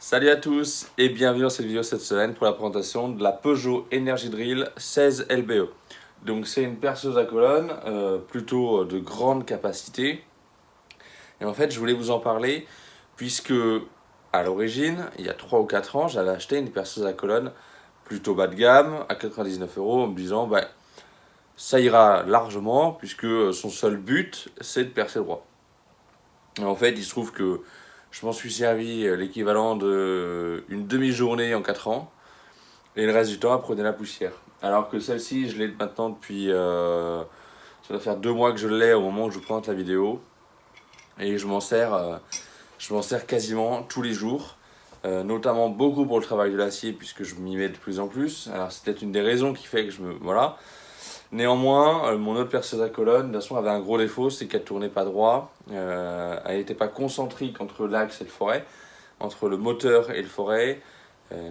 Salut à tous et bienvenue dans cette vidéo cette semaine pour la présentation de la Peugeot Energy Drill 16 LBE. Donc c'est une perceuse à colonne plutôt de grande capacité. Et en fait je voulais vous en parler puisque à l'origine, il y a 3 ou 4 ans, j'avais acheté une perceuse à colonne plutôt bas de gamme à 99 € en me disant ça ira largement puisque son seul but c'est de percer droit. Et en fait il se trouve que je m'en suis servi l'équivalent d'une demi-journée en 4 ans. Et le reste du temps, elle prenait la poussière. Alors que celle-ci, je l'ai maintenant depuis... ça doit faire 2 mois que je l'ai au moment où je présente la vidéo. Et je m'en sers quasiment tous les jours. Notamment beaucoup pour le travail de l'acier, puisque je m'y mets de plus en plus. Alors c'est peut-être une des raisons qui fait que je me... Voilà. Néanmoins, mon autre perceuse à colonne, de toute façon, avait un gros défaut, c'est qu'elle ne tournait pas droit. Elle n'était pas concentrique entre l'axe et le forêt, entre le moteur et le forêt.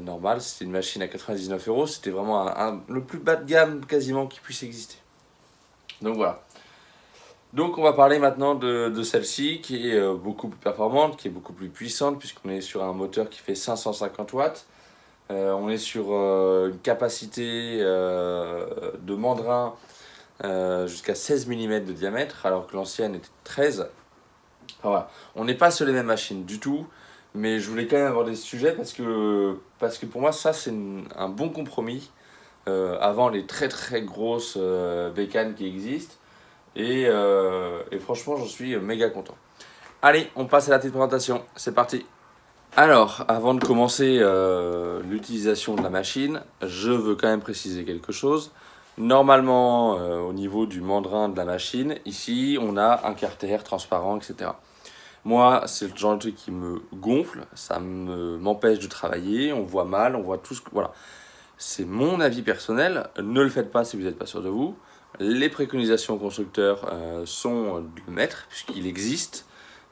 Normal, c'était une machine à 99 €, c'était vraiment le plus bas de gamme quasiment qui puisse exister. Donc voilà. Donc on va parler maintenant de celle-ci qui est beaucoup plus performante, qui est beaucoup plus puissante puisqu'on est sur un moteur qui fait 550 watts. On est sur une capacité de mandrin jusqu'à 16 mm de diamètre, alors que l'ancienne était 13. Enfin, voilà. On n'est pas sur les mêmes machines du tout, mais je voulais quand même aborder ce sujet parce que pour moi, ça, c'est un bon compromis avant les très très grosses bécanes qui existent. Et franchement, j'en suis méga content. Allez, on passe à la petite présentation. C'est parti. Alors, avant de commencer l'utilisation de la machine, je veux quand même préciser quelque chose. Normalement, au niveau du mandrin de la machine, ici, on a un carter transparent, etc. Moi, c'est le genre de truc qui me gonfle, ça m'empêche de travailler, on voit mal, on voit tout ce que... Voilà. C'est mon avis personnel, ne le faites pas si vous n'êtes pas sûr de vous. Les préconisations constructeurs sont de le mettre, puisqu'il existe,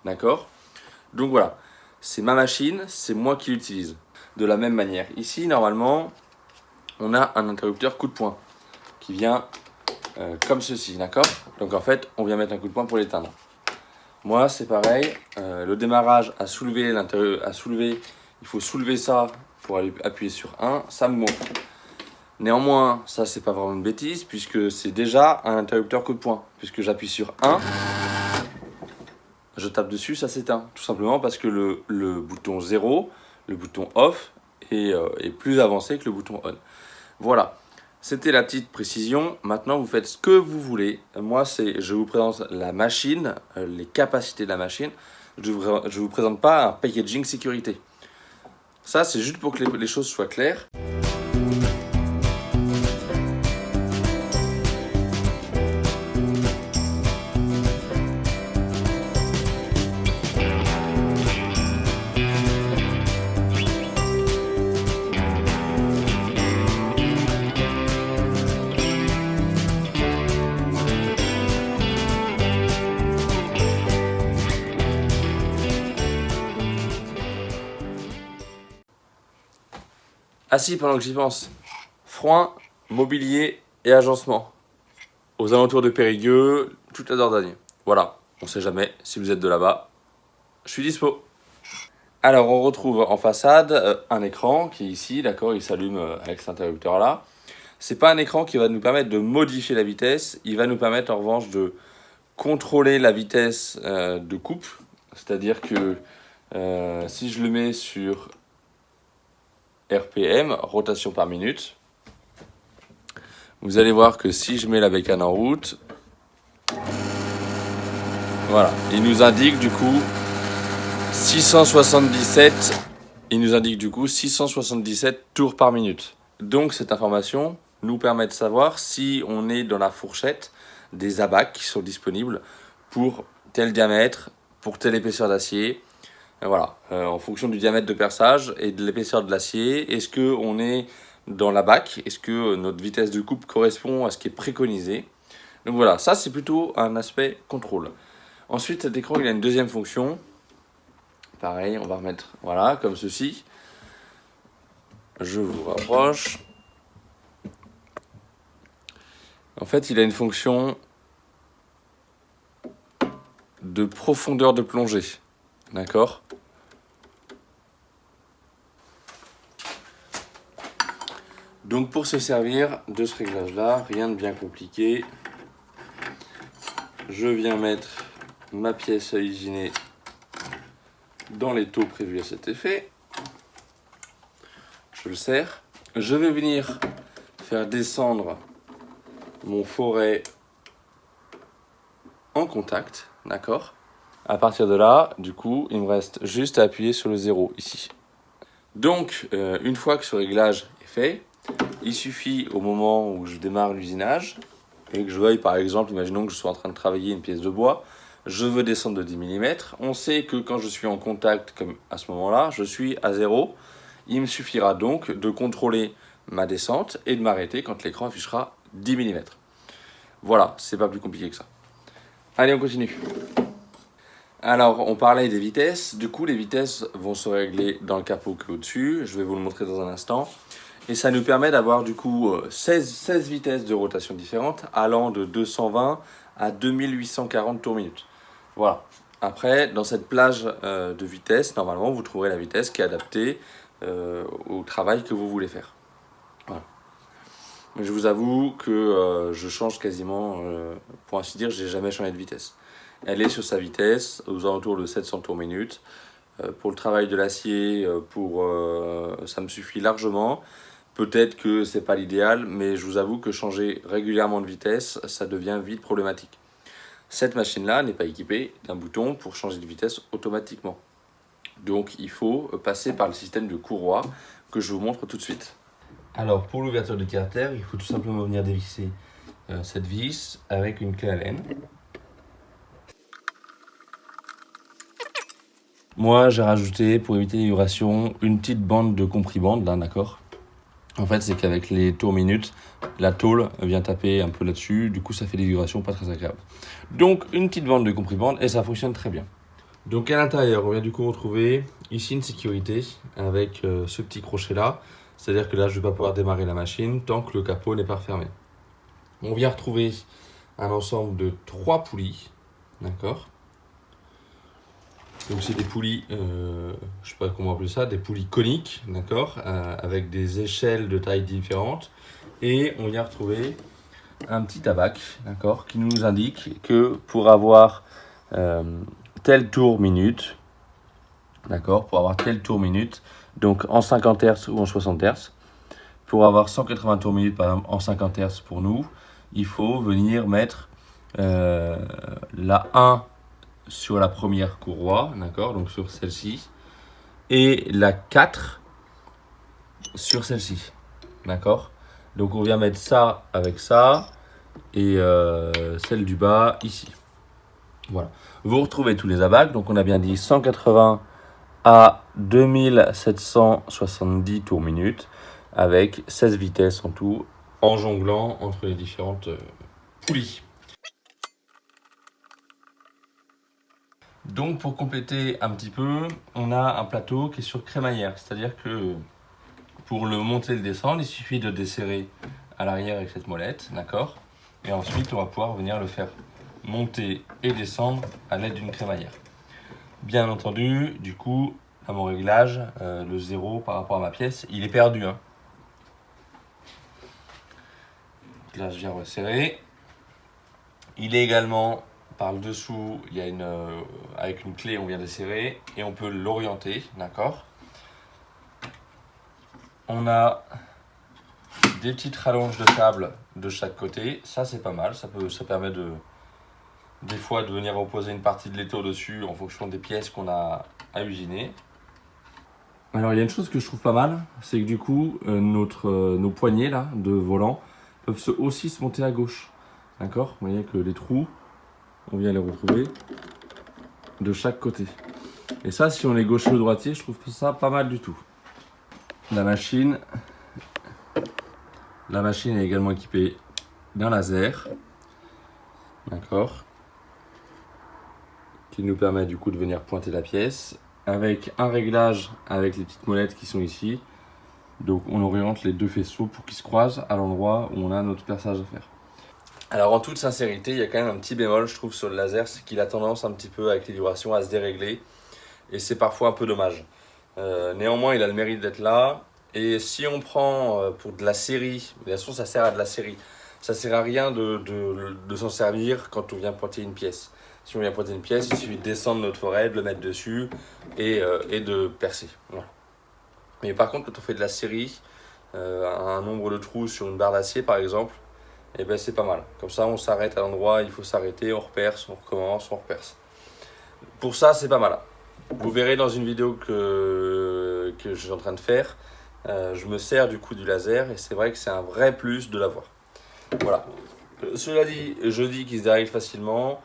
d'accord? Donc voilà, c'est ma machine, c'est moi qui l'utilise. De la même manière, ici, normalement, on a un interrupteur coup de poing, qui vient comme ceci, d'accord? Donc en fait, on vient mettre un coup de poing pour l'éteindre. Moi, c'est pareil. Le démarrage à soulever, il faut soulever ça pour aller appuyer sur 1. Ça me gonfle. Néanmoins, ça, c'est pas vraiment une bêtise puisque c'est déjà un interrupteur coup de poing. Puisque j'appuie sur 1, je tape dessus, ça s'éteint. Tout simplement parce que le bouton 0, le bouton off, est plus avancé que le bouton on. Voilà. C'était la petite précision. Maintenant, vous faites ce que vous voulez. Moi, je vous présente la machine, les capacités de la machine. Je ne vous présente pas un packaging sécurité. Ça, c'est juste pour que les choses soient claires. Ah si, pendant que j'y pense. Frein, mobilier et agencement. Aux alentours de Périgueux, toute la Dordogne. Voilà, on sait jamais si vous êtes de là-bas. Je suis dispo. Alors, on retrouve en façade un écran qui est ici, d'accord, il s'allume avec cet interrupteur-là. C'est pas un écran qui va nous permettre de modifier la vitesse, il va nous permettre en revanche de contrôler la vitesse de coupe. C'est-à-dire que si je le mets sur RPM, rotation par minute, vous allez voir que si je mets la bécane en route, voilà, il nous indique du coup 677, tours par minute. Donc cette information nous permet de savoir si on est dans la fourchette des abacs qui sont disponibles pour tel diamètre, pour telle épaisseur d'acier. Voilà, en fonction du diamètre de perçage et de l'épaisseur de l'acier, est-ce qu'on est dans la bac? Est-ce que notre vitesse de coupe correspond à ce qui est préconisé? Donc voilà, ça c'est plutôt un aspect contrôle. Ensuite, cet écran il a une deuxième fonction. Pareil, on va remettre, voilà, comme ceci. Je vous rapproche. En fait, il a une fonction de profondeur de plongée. D'accord? Donc pour se servir de ce réglage-là, rien de bien compliqué. Je viens mettre ma pièce à usiner dans les taux prévus à cet effet. Je le serre. Je vais venir faire descendre mon forêt en contact, d'accord? À partir de là, du coup, il me reste juste à appuyer sur le 0 ici. Donc, une fois que ce réglage est fait, il suffit au moment où je démarre l'usinage et que je veuille, par exemple, imaginons que je sois en train de travailler une pièce de bois, je veux descendre de 10 mm. On sait que quand je suis en contact, comme à ce moment-là, je suis à 0. Il me suffira donc de contrôler ma descente et de m'arrêter quand l'écran affichera 10 mm. Voilà, c'est pas plus compliqué que ça. Allez, on continue. Alors, on parlait des vitesses. Du coup, les vitesses vont se régler dans le capot qui est au-dessus. Je vais vous le montrer dans un instant. Et ça nous permet d'avoir du coup 16 vitesses de rotation différentes, allant de 220 à 2840 tours minute. Voilà. Après, dans cette plage de vitesse, normalement, vous trouverez la vitesse qui est adaptée au travail que vous voulez faire. Voilà. Je vous avoue que je change quasiment, pour ainsi dire, je n'ai jamais changé de vitesse. Elle est sur sa vitesse, aux alentours de 700 tours minute. Pour le travail de l'acier, ça me suffit largement. Peut-être que c'est pas l'idéal, mais je vous avoue que changer régulièrement de vitesse, ça devient vite problématique. Cette machine-là n'est pas équipée d'un bouton pour changer de vitesse automatiquement. Donc il faut passer par le système de courroie que je vous montre tout de suite. Alors pour l'ouverture du carter, il faut tout simplement venir dévisser cette vis avec une clé Allen. Moi j'ai rajouté, pour éviter les vibrations, une petite bande de compribande là, d'accord. En fait, c'est qu'avec les tours minutes, la tôle vient taper un peu là-dessus. Du coup, ça fait des vibrations pas très agréables. Donc, une petite bande de compribande et ça fonctionne très bien. Donc, à l'intérieur, on vient du coup retrouver ici une sécurité avec ce petit crochet-là. C'est-à-dire que là, je ne vais pas pouvoir démarrer la machine tant que le capot n'est pas refermé. On vient retrouver un ensemble de 3 poulies. D'accord ? Donc c'est des poulies, je ne sais pas comment appeler ça, des poulies coniques, d'accord, avec des échelles de tailles différentes. Et on vient retrouver un petit abac, d'accord, qui nous indique que pour avoir tel tour minute, d'accord, pour avoir tel tour minute, donc en 50 Hz ou en 60 Hz, pour avoir 180 tours minute par exemple en 50 Hz pour nous, il faut venir mettre la 1 sur la première courroie, d'accord, donc sur celle-ci, et la 4 sur celle-ci, d'accord. Donc on vient mettre ça avec ça, et celle du bas ici. Voilà. Vous retrouvez tous les abacs, donc on a bien dit 180 à 2770 tours minute, avec 16 vitesses en tout, en jonglant entre les différentes poulies. Donc pour compléter un petit peu, on a un plateau qui est sur crémaillère, c'est-à-dire que pour le monter et le descendre, il suffit de desserrer à l'arrière avec cette molette, d'accord. Et ensuite, on va pouvoir venir le faire monter et descendre à l'aide d'une crémaillère. Bien entendu, du coup, à mon réglage, le 0 par rapport à ma pièce, il est perdu. Hein. Là, je viens resserrer. Il est également par le dessous, il y a avec une clé, on vient desserrer et on peut l'orienter, d'accord. On a des petites rallonges de câbles de chaque côté, ça c'est pas mal, ça permet des fois de venir reposer une partie de l'étau dessus en fonction des pièces qu'on a à usiner. Alors il y a une chose que je trouve pas mal, c'est que du coup nos poignées là de volant peuvent aussi se monter à gauche, d'accord. Vous voyez que les trous, on vient les retrouver de chaque côté. Et ça, si on est gaucher ou droitier, je trouve ça pas mal du tout. La machine est également équipée d'un laser, d'accord, qui nous permet du coup de venir pointer la pièce, avec un réglage avec les petites molettes qui sont ici. Donc on oriente les deux faisceaux pour qu'ils se croisent à l'endroit où on a notre perçage à faire. Alors en toute sincérité, il y a quand même un petit bémol je trouve sur le laser, c'est qu'il a tendance un petit peu avec les vibrations à se dérégler et c'est parfois un peu dommage. Néanmoins il a le mérite d'être là Et si on prend pour de la série, de toute façon ça sert à de la série, ça sert à rien de s'en servir quand on vient pointer une pièce. Si on vient pointer une pièce, il suffit de descendre notre forêt, de le mettre dessus et de percer. Voilà. Mais par contre, quand on fait de la série, un nombre de trous sur une barre d'acier par exemple, et ben c'est pas mal. Comme ça, on s'arrête à l'endroit, il faut s'arrêter, on reperce, on recommence, on reperce. Pour ça, c'est pas mal. Vous verrez dans une vidéo que je suis en train de faire, je me sers du coup du laser et c'est vrai que c'est un vrai plus de l'avoir. Voilà. Cela dit, je dis qu'il se dérègle facilement.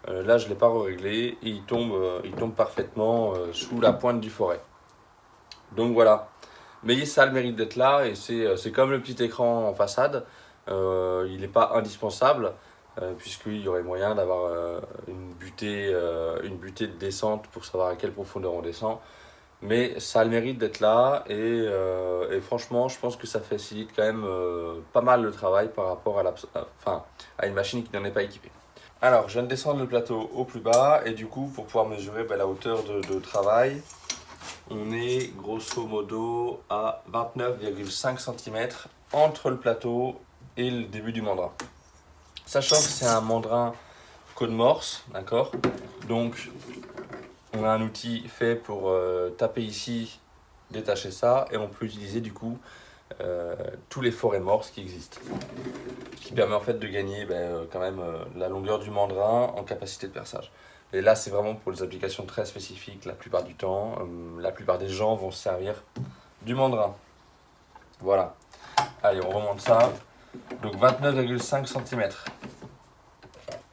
Là, je ne l'ai pas réglé et il tombe parfaitement sous la pointe du forêt. Donc voilà. Mais ça a le mérite d'être là et c'est comme le petit écran en façade. Il n'est pas indispensable puisqu'il y aurait moyen d'avoir une butée de descente pour savoir à quelle profondeur on descend. Mais ça a le mérite d'être là et franchement, je pense que ça facilite quand même pas mal le travail par rapport à une machine qui n'en est pas équipée. Alors, je viens de descendre le plateau au plus bas et du coup, pour pouvoir mesurer la hauteur de travail, on est grosso modo à 29,5 cm entre le plateau et le début du mandrin. Sachant que c'est un mandrin cône morse, d'accord? Donc, on a un outil fait pour taper ici, détacher ça, et on peut utiliser du coup tous les forêts morses qui existent. Ce qui permet en fait de gagner quand même la longueur du mandrin en capacité de perçage. Et là, c'est vraiment pour des applications très spécifiques la plupart du temps. La plupart des gens vont se servir du mandrin. Voilà. Allez, on remonte ça. Donc 29,5 cm.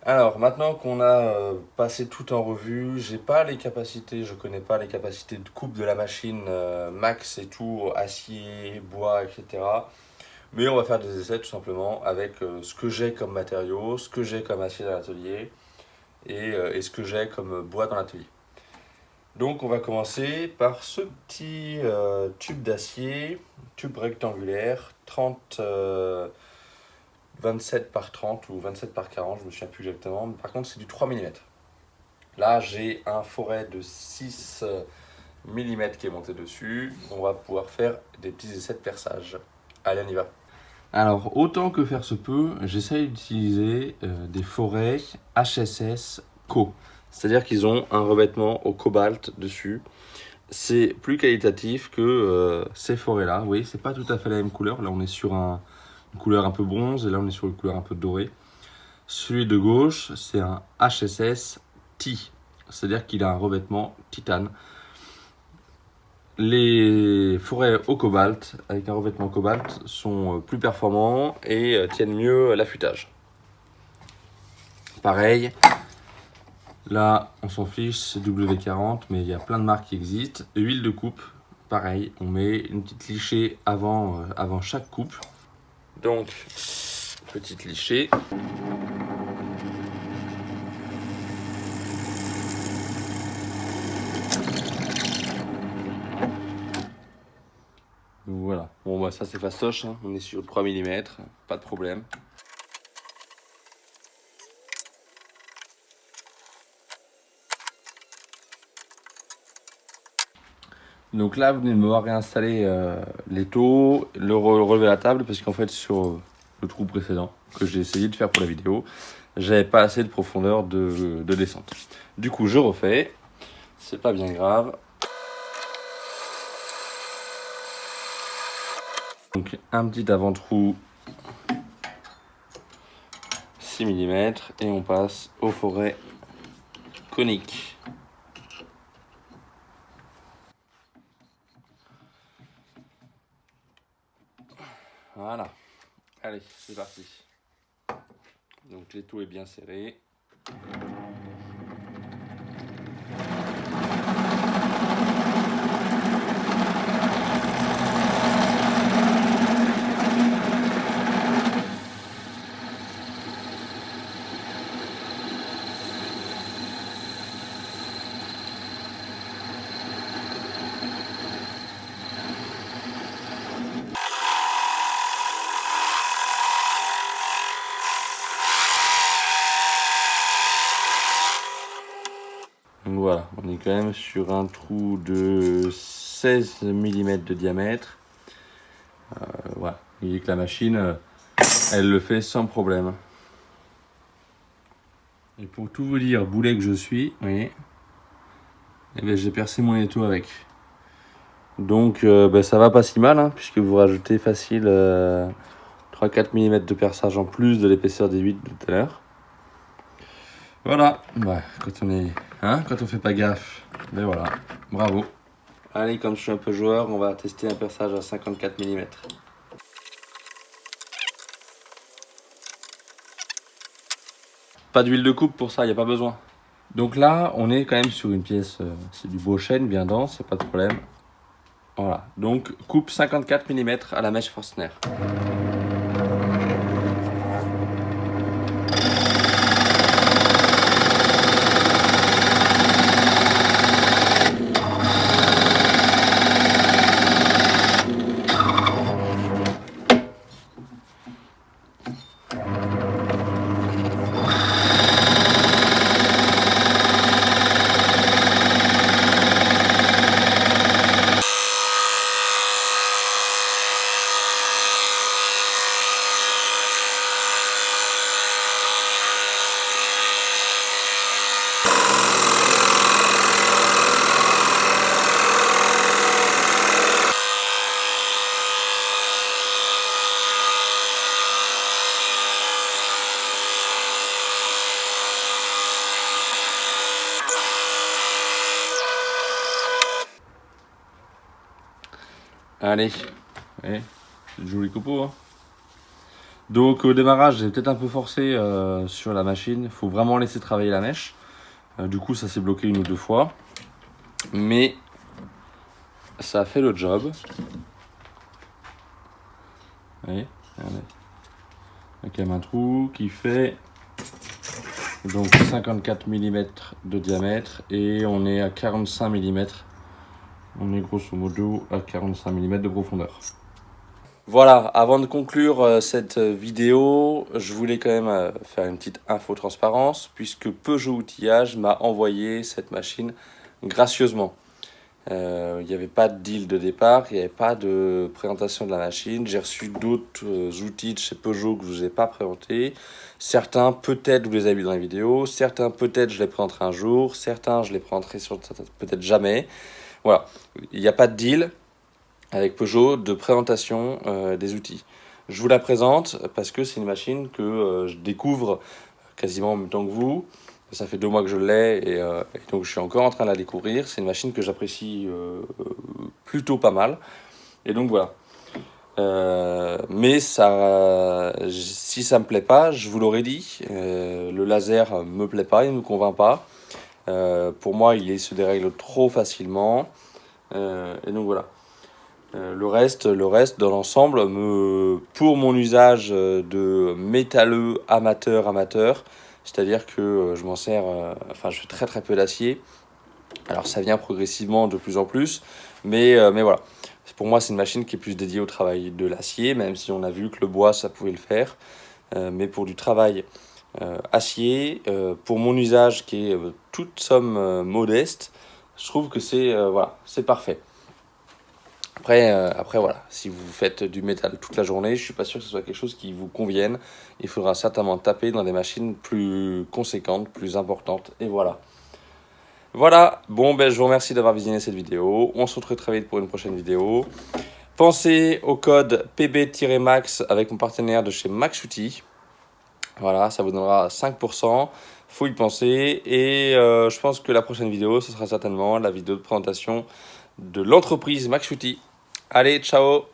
Alors, maintenant qu'on a passé tout en revue, j'ai pas les capacités, je connais pas les capacités de coupe de la machine max et tout, acier, bois, etc. Mais on va faire des essais tout simplement avec ce que j'ai comme matériaux, ce que j'ai comme acier dans l'atelier et ce que j'ai comme bois dans l'atelier. Donc on va commencer par ce petit tube d'acier, tube rectangulaire, 27 par 30 ou 27 par 40, je ne me souviens plus exactement, mais par contre c'est du 3 mm. Là j'ai un forêt de 6 mm qui est monté dessus, on va pouvoir faire des petits essais de perçage. Allez, on y va. Alors, autant que faire se peut, j'essaye d'utiliser des forêts HSS Co. C'est-à-dire qu'ils ont un revêtement au cobalt dessus. C'est plus qualitatif que ces forêts-là. Vous voyez, c'est pas tout à fait la même couleur. Là, on est sur une couleur un peu bronze et là, on est sur une couleur un peu dorée. Celui de gauche, c'est un HSS Ti. C'est-à-dire qu'il a un revêtement titane. Les forêts au cobalt, avec un revêtement cobalt, sont plus performants et tiennent mieux l'affûtage. Pareil, là on s'en fiche, c'est W40, mais il y a plein de marques qui existent. Huile de coupe, pareil, on met une petite lichée avant chaque coupe. Donc, petite lichée. Voilà, bon bah ça c'est fastoche, hein. On est sur 3 mm, pas de problème. Donc là, vous venez de me voir réinstaller l'étau, relever la table, parce qu'en fait, sur le trou précédent que j'ai essayé de faire pour la vidéo, j'avais pas assez de profondeur de descente. Du coup, je refais, c'est pas bien grave. Donc un petit avant-trou 6 mm et on passe aux forêts coniques. Voilà, allez, c'est parti. Donc l'étau est bien serré. Donc voilà, on est quand même sur un trou de 16 mm de diamètre. Voilà, vous voyez que la machine, elle le fait sans problème. Et pour tout vous dire, boulet que je suis, vous voyez, eh bien, j'ai percé mon étau avec. Donc ça va pas si mal, hein, puisque vous rajoutez facile 3-4 mm de perçage en plus de l'épaisseur des 8 de tout à l'heure. Voilà, quand on fait pas gaffe, ben voilà, bravo. Allez, comme je suis un peu joueur, on va tester un perçage à 54 mm. Pas d'huile de coupe pour ça, il n'y a pas besoin. Donc là, on est quand même sur une pièce, c'est du beau chêne, bien dense, il n'y a pas de problème. Voilà, donc coupe 54 mm à la mèche Forstner. Allez, c'est de joli copeau, hein. Donc au démarrage, j'ai peut-être un peu forcé sur la machine. Il faut vraiment laisser travailler la mèche. Du coup, ça s'est bloqué 1 ou 2 fois. Mais ça a fait le job. Vous voyez, regardez. Il y a quand même un trou qui fait donc 54 mm de diamètre et on est à 45 mm. On est grosso modo à 45 mm de profondeur. Voilà, avant de conclure cette vidéo, je voulais quand même faire une petite info transparence puisque Peugeot Outillage m'a envoyé cette machine gracieusement. Il n'y avait pas de deal de départ, il n'y avait pas de présentation de la machine. J'ai reçu d'autres outils de chez Peugeot que je ne vous ai pas présentés. Certains, peut-être, vous les avez vus dans les vidéos. Certains, peut-être, je les présenterai un jour. Certains, je les présenterai peut-être jamais. Voilà, il n'y a pas de deal avec Peugeot de présentation des outils. Je vous la présente parce que c'est une machine que je découvre quasiment en même temps que vous. Ça fait 2 mois que je l'ai et donc je suis encore en train de la découvrir. C'est une machine que j'apprécie plutôt pas mal. Et donc voilà. Mais ça, si ça me plaît pas, je vous l'aurais dit. Le laser me plaît pas, il me convainc pas. Pour moi, il se dérègle trop facilement. Et donc voilà. Le reste dans l'ensemble, pour mon usage de métalleux amateur, c'est-à-dire que je m'en sers, je fais très très peu d'acier. Alors ça vient progressivement de plus en plus, mais voilà. Pour moi, c'est une machine qui est plus dédiée au travail de l'acier, même si on a vu que le bois, ça pouvait le faire. Mais pour du travail acier, pour mon usage qui est toute somme modeste, je trouve que c'est parfait. Après, voilà, si vous faites du métal toute la journée, je suis pas sûr que ce soit quelque chose qui vous convienne. Il faudra certainement taper dans des machines plus conséquentes, plus importantes. Et voilà. Voilà, bon, je vous remercie d'avoir visionné cette vidéo. On se retrouve très vite pour une prochaine vidéo. Pensez au code PB-MAX avec mon partenaire de chez Max Outils. Voilà, ça vous donnera 5%. Faut y penser. Et je pense que la prochaine vidéo, ce sera certainement la vidéo de présentation de l'entreprise Max Outils. Allez, ciao!